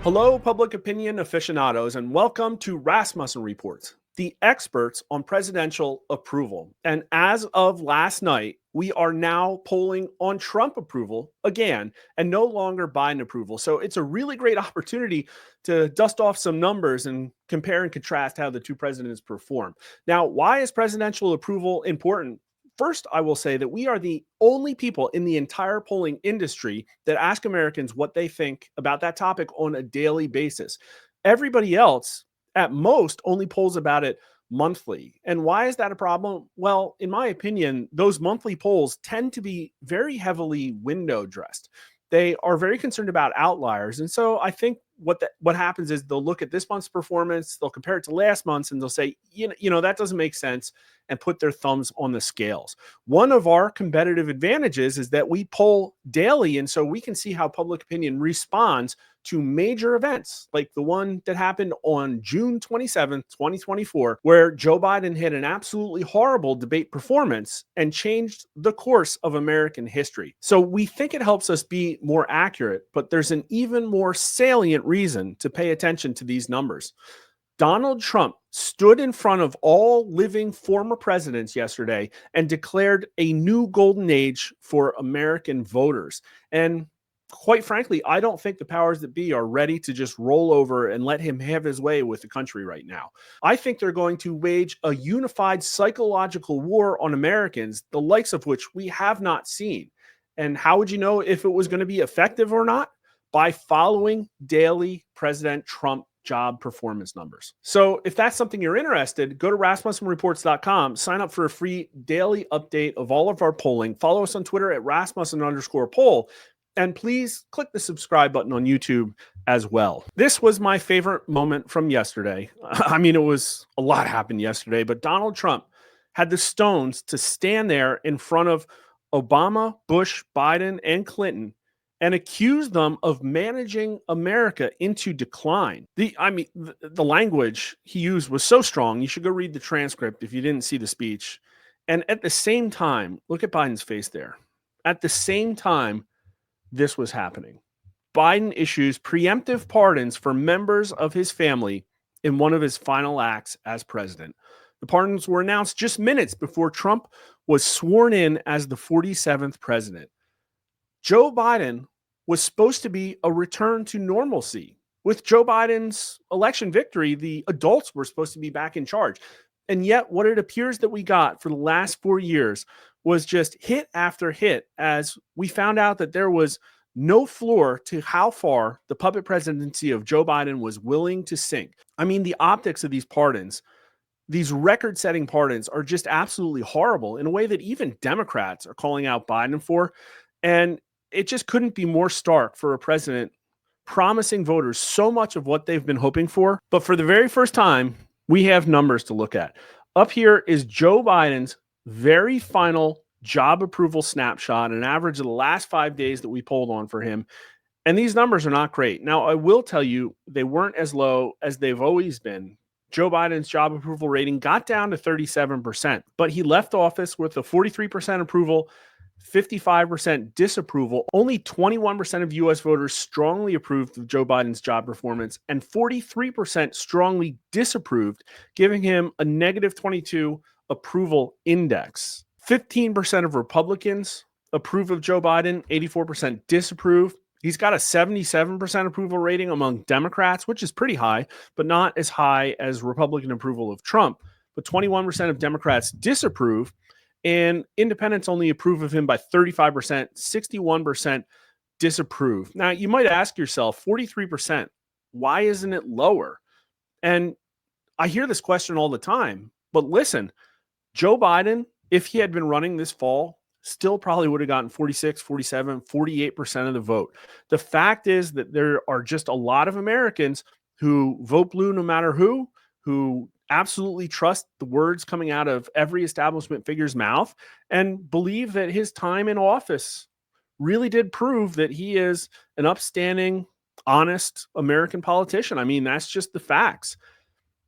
Hello, public opinion aficionados, and welcome to Rasmussen Reports, the experts on presidential approval. And as of last night, we are now polling on Trump approval again and no longer Biden approval. So it's a really great opportunity to dust off some numbers and compare and contrast how the two presidents perform. Now, why is presidential approval important? First, I will say that we are the only people in the entire polling industry that ask Americans what they think about that topic on a daily basis. Everybody else, at most, only polls about it monthly. And why is that a problem? Well, in my opinion, those monthly polls tend to be very heavily window dressed. They are very concerned about outliers. And so I think what happens is they'll look at this month's performance, they'll compare it to last month's, and they'll say, that doesn't make sense, and put their thumbs on the scales. One of our competitive advantages is that we poll daily, and so we can see how public opinion responds to major events like the one that happened on June 27th, 2024, where Joe Biden had an absolutely horrible debate performance and changed the course of American history. So we think it helps us be more accurate, but there's an even more salient reason to pay attention to these numbers. Donald Trump stood in front of all living former presidents yesterday and declared a new golden age for American voters. And quite frankly, I don't think the powers that be are ready to just roll over and let him have his way with the country right now. I think they're going to wage a unified psychological war on Americans, the likes of which we have not seen. And how would you know if it was going to be effective or not? By following daily President Trump job performance numbers. So if that's something you're interested, go to RasmussenReports.com, sign up for a free daily update of all of our polling. Follow us on Twitter at Rasmussen_poll. And please click the subscribe button on YouTube as well. This was my favorite moment from yesterday. I mean, it was a lot happened yesterday, but Donald Trump had the stones to stand there in front of Obama, Bush, Biden, and Clinton and accuse them of managing America into decline. The language he used was so strong. You should go read the transcript if you didn't see the speech. And at the same time, look at Biden's face there. At the same time, this was happening. Biden issues preemptive pardons for members of his family in one of his final acts as president. The pardons were announced just minutes before Trump was sworn in as the 47th president. Joe Biden was supposed to be a return to normalcy. With Joe Biden's election victory, the adults were supposed to be back in charge. And yet what it appears that we got for the last 4 years was just hit after hit as we found out that there was no floor to how far the puppet presidency of Joe Biden was willing to sink. I mean, the optics of these pardons, these record-setting pardons, are just absolutely horrible in a way that even Democrats are calling out Biden for. And it just couldn't be more stark for a president promising voters so much of what they've been hoping for. But for the very first time, we have numbers to look at. Up here is Joe Biden's very final job approval snapshot, an average of the last 5 days that we polled on for him. And these numbers are not great. Now, I will tell you, they weren't as low as they've always been. Joe Biden's job approval rating got down to 37%, but he left office with a 43% approval, 55% disapproval. Only 21% of U.S. voters strongly approved of Joe Biden's job performance, and 43% strongly disapproved, giving him a negative 22 approval index. 15% of Republicans approve of Joe Biden, 84% disapprove. He's got a 77% approval rating among Democrats, which is pretty high, but not as high as Republican approval of Trump. But 21% of Democrats disapprove, and independents only approve of him by 35%, 61% disapprove. Now, you might ask yourself, 43%, why isn't it lower? And I hear this question all the time, but listen, Joe Biden, if he had been running this fall, still probably would have gotten 46, 47, 48% of the vote. The fact is that there are just a lot of Americans who vote blue no matter who absolutely trust the words coming out of every establishment figure's mouth and believe that his time in office really did prove that he is an upstanding, honest American politician. I mean, that's just the facts.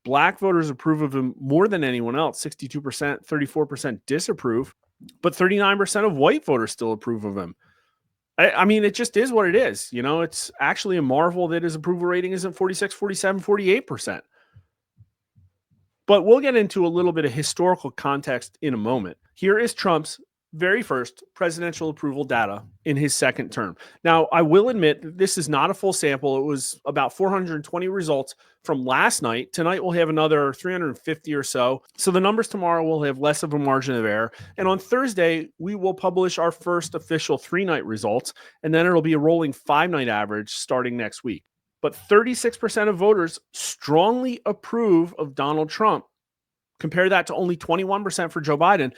Black voters approve of him more than anyone else, 62%, 34% disapprove, but 39% of white voters still approve of him. I mean, it just is what it is. It's actually a marvel that his approval rating isn't 46, 47, 48%. But we'll get into a little bit of historical context in a moment. Here is Trump's very first presidential approval data in his second term. Now, I will admit that this is not a full sample. It was about 420 results from last night. Tonight, we'll have another 350 or so. So the numbers tomorrow will have less of a margin of error. And on Thursday, we will publish our first official 3-night results, and then it'll be a rolling 5-night average starting next week. But 36% of voters strongly approve of Donald Trump. Compare that to only 21% for Joe Biden.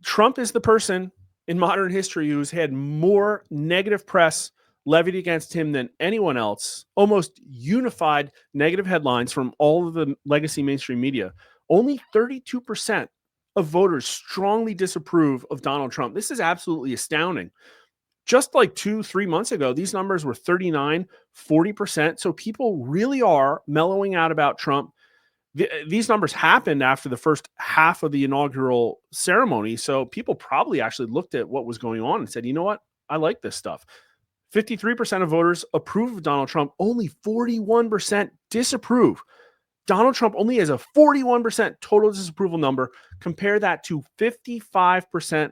Trump is the person in modern history who's had more negative press levied against him than anyone else, almost unified negative headlines from all of the legacy mainstream media. Only 32% of voters strongly disapprove of Donald Trump. This is absolutely astounding. Just like 2-3 months ago, these numbers were 39, 40%. So people really are mellowing out about Trump. These numbers happened after the first half of the inaugural ceremony. So people probably actually looked at what was going on and said, you know what? I like this stuff. 53% of voters approve of Donald Trump. Only 41% disapprove. Donald Trump only has a 41% total disapproval number. Compare that to 55%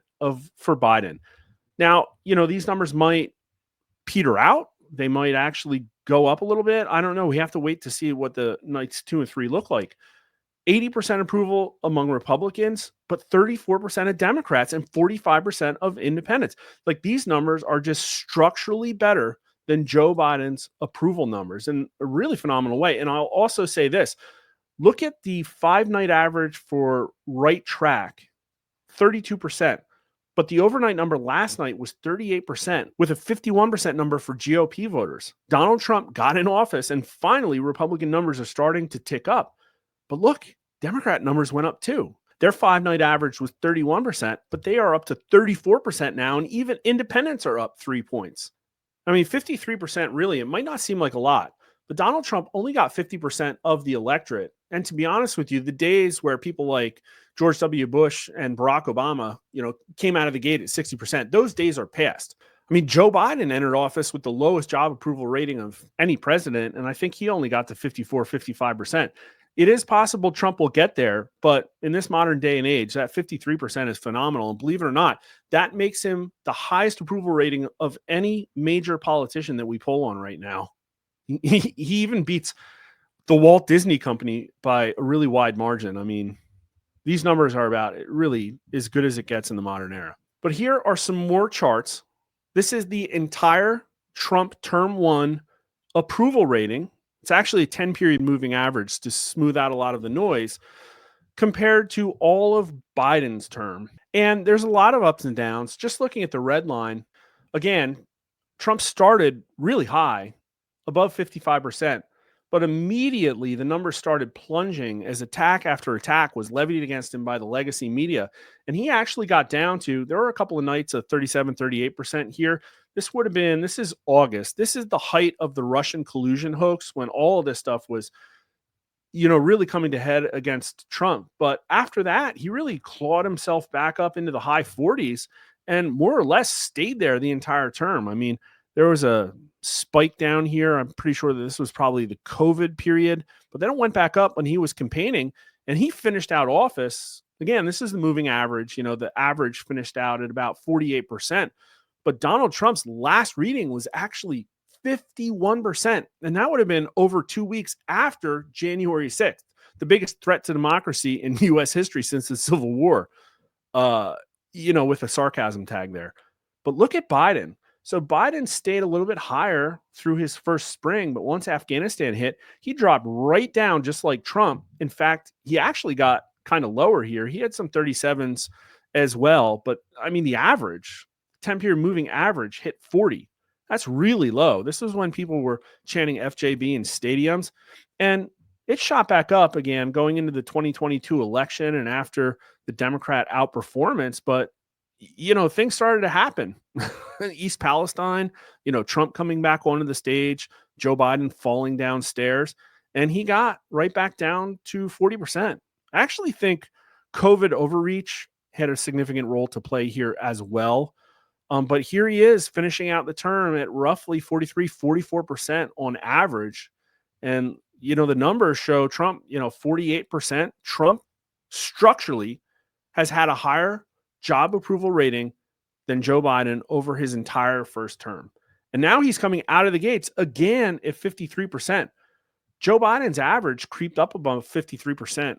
for Biden. Now, these numbers might peter out. They might actually go up a little bit. I don't know. We have to wait to see what the nights 2 and 3 look like. 80% approval among Republicans, but 34% of Democrats and 45% of independents. Like, these numbers are just structurally better than Joe Biden's approval numbers in a really phenomenal way. And I'll also say this. Look at the 5-night average for Right Track, 32%. But the overnight number last night was 38%, with a 51% number for GOP voters. Donald Trump got in office, and finally, Republican numbers are starting to tick up. But look, Democrat numbers went up too. Their 5-night average was 31%, but they are up to 34% now, and even independents are up 3 points. I mean, 53% really, it might not seem like a lot, but Donald Trump only got 50% of the electorate. And to be honest with you, the days where people like George W. Bush and Barack Obama, came out of the gate at 60%, those days are past. I mean, Joe Biden entered office with the lowest job approval rating of any president, and I think he only got to 54, 55%. It is possible Trump will get there, but in this modern day and age, that 53% is phenomenal. And believe it or not, that makes him the highest approval rating of any major politician that we poll on right now. He even beats the Walt Disney Company by a really wide margin. I mean, these numbers are about really as good as it gets in the modern era. But here are some more charts. This is the entire Trump term 1 approval rating. It's actually a 10-period moving average to smooth out a lot of the noise compared to all of Biden's term. And there's a lot of ups and downs. Just looking at the red line, again, Trump started really high, above 55%, but immediately the numbers started plunging as attack after attack was levied against him by the legacy media. And he actually got down to, there were a couple of nights of 37, 38% here. This is August. This is the height of the Russian collusion hoax when all of this stuff was, really coming to head against Trump. But after that, he really clawed himself back up into the high 40s and more or less stayed there the entire term. I mean, there was a spike down here. I'm pretty sure that this was probably the COVID period, but then it went back up when he was campaigning and he finished out office. Again, this is the moving average. The average finished out at about 48%. But Donald Trump's last reading was actually 51%. And that would have been over 2 weeks after January 6th, the biggest threat to democracy in U.S. history since the Civil War, with a sarcasm tag there. But look at Biden. So Biden stayed a little bit higher through his first spring, but once Afghanistan hit, he dropped right down just like Trump. In fact, he actually got kind of lower here. He had some 37s as well, but I mean, the average, 10-period moving average hit 40. That's really low. This is when people were chanting FJB in stadiums, and it shot back up again going into the 2022 election and after the Democrat outperformance, but things started to happen. East Palestine, Trump coming back onto the stage, Joe Biden falling downstairs, and he got right back down to 40%. I actually think COVID overreach had a significant role to play here as well. But here he is finishing out the term at roughly 43, 44% on average. And, the numbers show Trump, 48%. Trump structurally has had a higher job approval rating than Joe Biden over his entire first term. And now he's coming out of the gates again at 53%. Joe Biden's average creeped up above 53%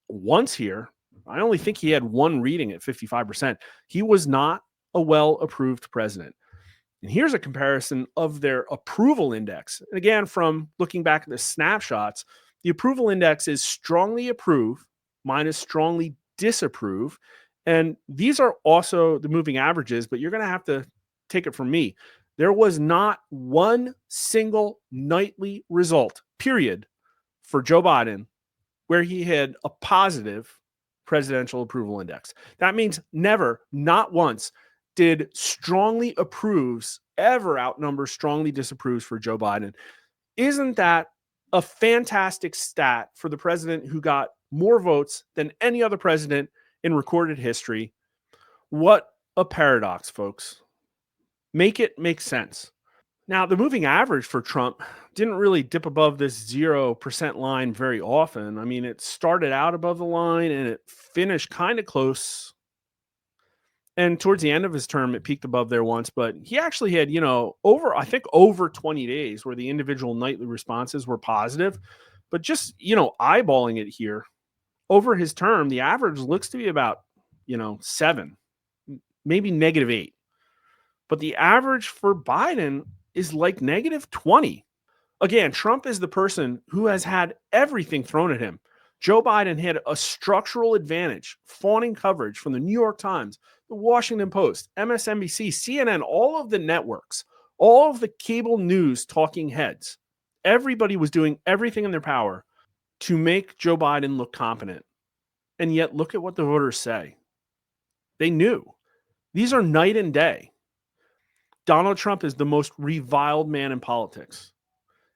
once here. I only think he had one reading at 55%. He was not a well-approved president. And here's a comparison of their approval index. And again, from looking back at the snapshots, the approval index is strongly approve minus strongly disapprove. And these are also the moving averages, but you're going to have to take it from me. There was not one single nightly result, period, for Joe Biden where he had a positive presidential approval index. That means never, not once, did strongly approves ever outnumber strongly disapproves for Joe Biden. Isn't that a fantastic stat for the president who got more votes than any other president in recorded history? What a paradox, folks. Make it make sense. Now, the moving average for Trump didn't really dip above this 0% line very often. I mean, it started out above the line and it finished kind of close. And towards the end of his term, it peaked above there once, but he actually had, over 20 days where the individual nightly responses were positive. But just, eyeballing it here, over his term, the average looks to be about, 7, maybe -8. But the average for Biden is like -20. Again, Trump is the person who has had everything thrown at him. Joe Biden had a structural advantage, fawning coverage from the New York Times, the Washington Post, MSNBC, CNN, all of the networks, all of the cable news talking heads. Everybody was doing everything in their power to make Joe Biden look competent. And yet, look at what the voters say. They knew. These are night and day. Donald Trump is the most reviled man in politics.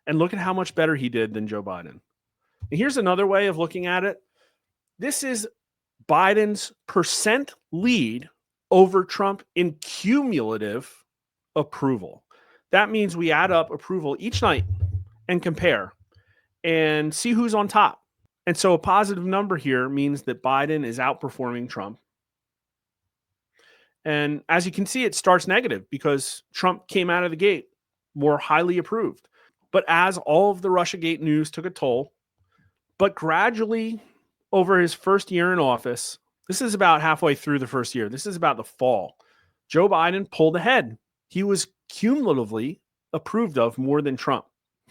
And look at how much better he did than Joe Biden. And here's another way of looking at it. This is Biden's percent lead over Trump in cumulative approval. That means we add up approval each night and compare and see who's on top. And so a positive number here means that Biden is outperforming Trump. And as you can see, it starts negative because Trump came out of the gate more highly approved. But as all of the Russiagate news took a toll, but gradually over his first year in office, this is about halfway through the first year, this is about the fall, Joe Biden pulled ahead. He was cumulatively approved of more than Trump.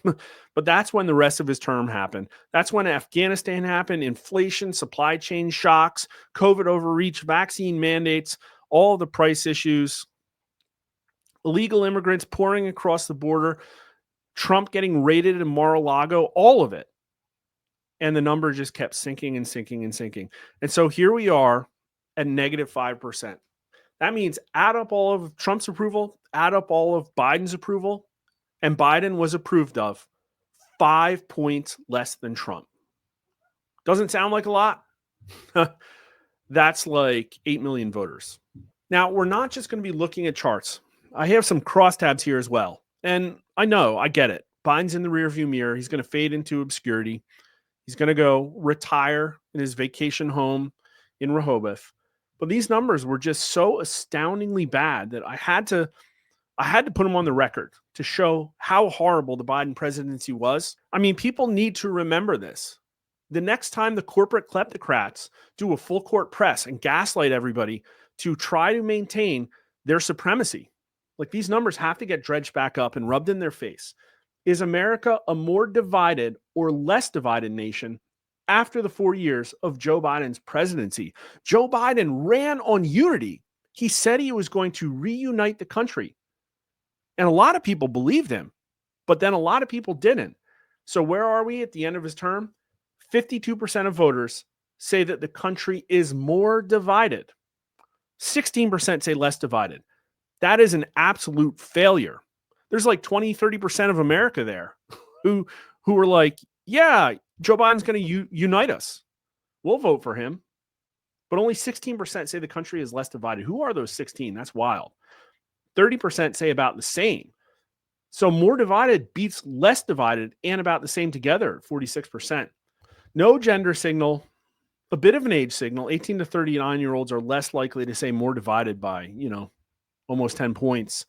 But that's when the rest of his term happened. That's when Afghanistan happened, inflation, supply chain shocks, COVID overreach, vaccine mandates, all the price issues, illegal immigrants pouring across the border, Trump getting raided in Mar-a-Lago, all of it. And the number just kept sinking and sinking and sinking. And so here we are at -5%. That means add up all of Trump's approval, add up all of Biden's approval, and Biden was approved of 5 points less than Trump. Doesn't sound like a lot. That's like 8 million voters. Now, we're not just going to be looking at charts. I have some crosstabs here as well. And I know, I get it. Biden's in the rearview mirror. He's going to fade into obscurity. He's going to go retire in his vacation home in Rehoboth. But these numbers were just so astoundingly bad that I had to put them on the record to show how horrible the Biden presidency was. I mean, people need to remember this. The next time the corporate kleptocrats do a full court press and gaslight everybody to try to maintain their supremacy, like these numbers have to get dredged back up and rubbed in their face. Is America a more divided or less divided nation after the 4 years of Joe Biden's presidency? Joe Biden ran on unity. He said he was going to reunite the country. And a lot of people believed him, but then a lot of people didn't. So where are we at the end of his term? 52% of voters say that the country is more divided. 16% say less divided. That is an absolute failure. There's like 20, 30% of America there who were like, yeah, Joe Biden's going to unite us. We'll vote for him. But only 16% say the country is less divided. Who are those 16? That's wild. 30% say about the same. So more divided beats less divided and about the same together, 46%. No gender signal, a bit of an age signal. 18 to 39-year-olds are less likely to say more divided by, almost 10 points.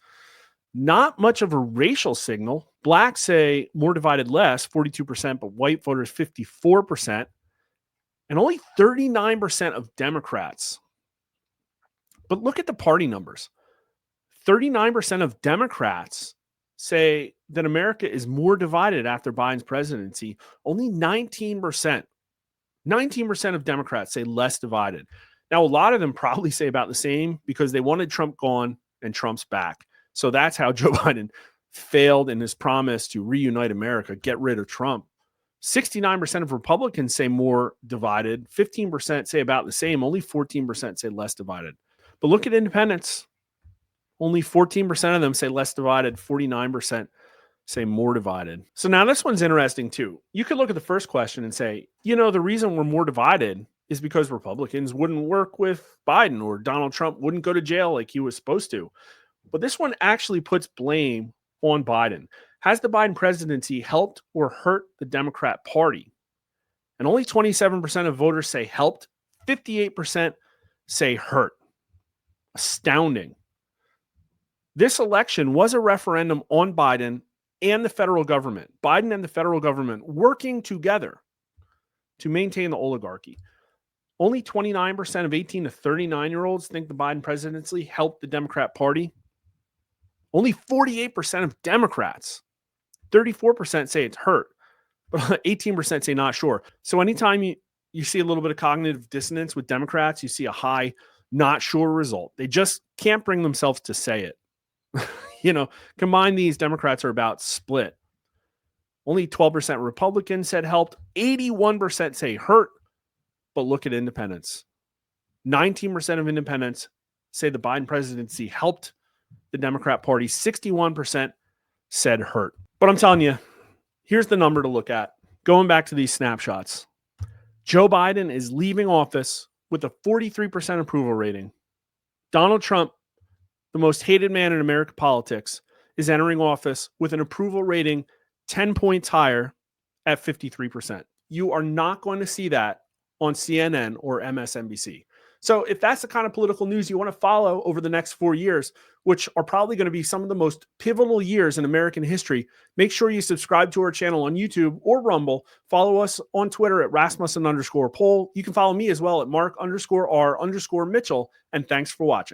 Not much of a racial signal. Blacks say more divided less, 42%, but white voters, 54%. And only 39% of Democrats. But look at the party numbers. 39% of Democrats say that America is more divided after Biden's presidency. Only 19% of Democrats say less divided. Now, a lot of them probably say about the same because they wanted Trump gone and Trump's back. So that's how Joe Biden failed in his promise to reunite America, get rid of Trump. 69% of Republicans say more divided. 15% say about the same. Only 14% say less divided. But look at independents. Only 14% of them say less divided. 49% say more divided. So now this one's interesting too. You could look at the first question and say, the reason we're more divided is because Republicans wouldn't work with Biden or Donald Trump wouldn't go to jail like he was supposed to. But this one actually puts blame on Biden. Has the Biden presidency helped or hurt the Democrat Party? And only 27% of voters say helped. 58% say hurt. Astounding. This election was a referendum on Biden and the federal government. Biden and the federal government working together to maintain the oligarchy. Only 29% of 18 to 39-year-olds think the Biden presidency helped the Democrat Party. Only 48% of Democrats, 34% say it's hurt, but 18% say not sure. So anytime you see a little bit of cognitive dissonance with Democrats, you see a high not sure result. They just can't bring themselves to say it. Combine these, Democrats are about split. Only 12% Republicans said helped. 81% say hurt. But look at independents. 19% of independents say the Biden presidency helped the Democrat Party. 61% said hurt. But I'm telling you, here's the number to look at. Going back to these snapshots. Joe Biden is leaving office with a 43% approval rating. Donald Trump, the most hated man in American politics, is entering office with an approval rating 10 points higher at 53%. You are not going to see that on CNN or MSNBC. So if that's the kind of political news you want to follow over the next 4 years, which are probably going to be some of the most pivotal years in American history, make sure you subscribe to our channel on YouTube or Rumble. Follow us on Twitter at Rasmussen_poll. You can follow me as well at Mark_R_Mitchell. And thanks for watching.